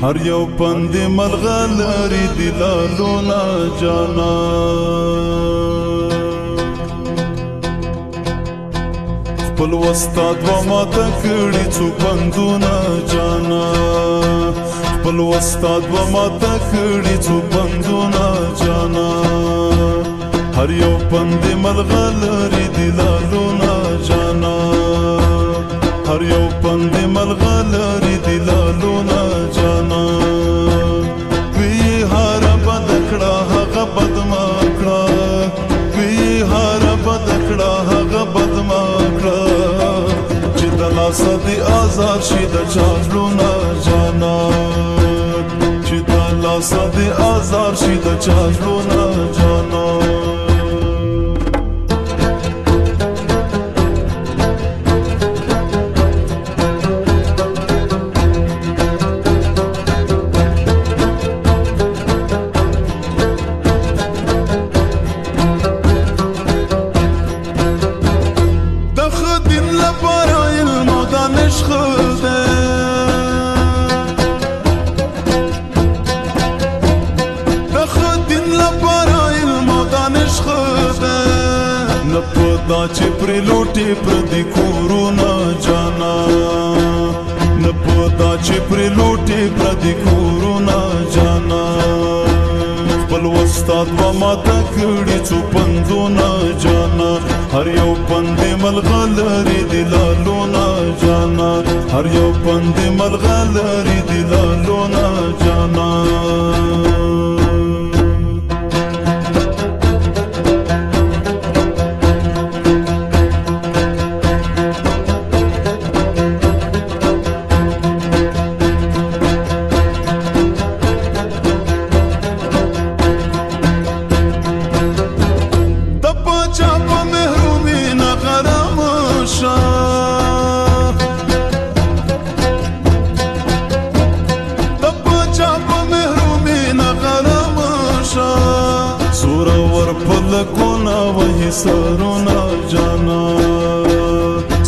هر یو پند ملغلری دی لالونا جانا خپل استاد و ماته کړي څو پندونه جانا خپل استاد و ماته کړي څو پندونه جانا هر یو پند ملغلری دی لالونا جانا هر یو پند ملغلری دی لالونا جانا وی هر بد کړه هغه بد ما کړه وی هر بد کړه هغه بد ما کړه چې د لاس دی آزار شي د چالونا جانا چې د لاس دی آزار شي د چالونا جانا دا چې پر لوټي پر دې کورونا جانا نه پودا چې پر لوټي پر دې کورونا جانا خپل استاد و ماته کړي څو پندونه جانا هر یو پند ملغلری دی لالونا جانا هر یو پند ملغلری دی لالونا جانا پلکونا وہی سرونا جانا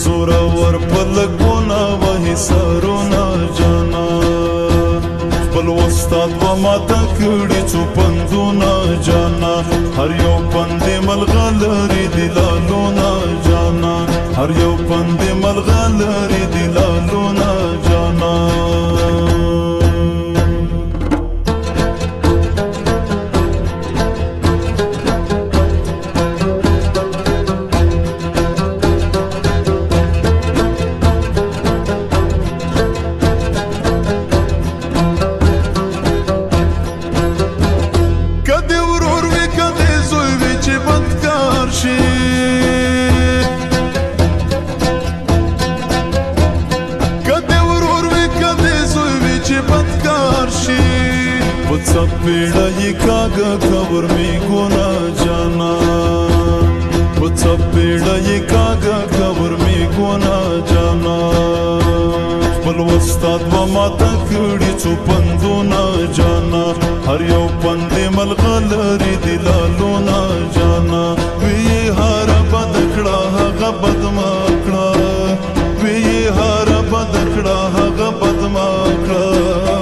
سورا ور پلکونا وہی سرونا جانا خپل استاد و ماته کړي څو پندونه جانا هر یو پند ملغلری دی لالونا جانا هر یو پند ملغلری دی لالونا جانا پیڑای کاغا خبر می گونا جانا وڅ پیڑای کاغا خبر می گونا جانا خپل استاد و ماته کړي څو پندونه جانا هر یو پند ملغلری دی لالونا جانا وی هر بد کړه هغه بد ما کړه وی هر بد کړه هغه بد ما کړه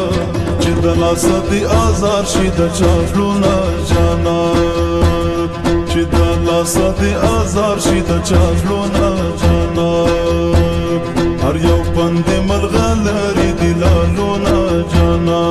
د لاس دی آزار شي د چالونا جانا چې د لاس دی آزار شي د چالونا جانا هر یو پند ملغلری دی لالونا جانا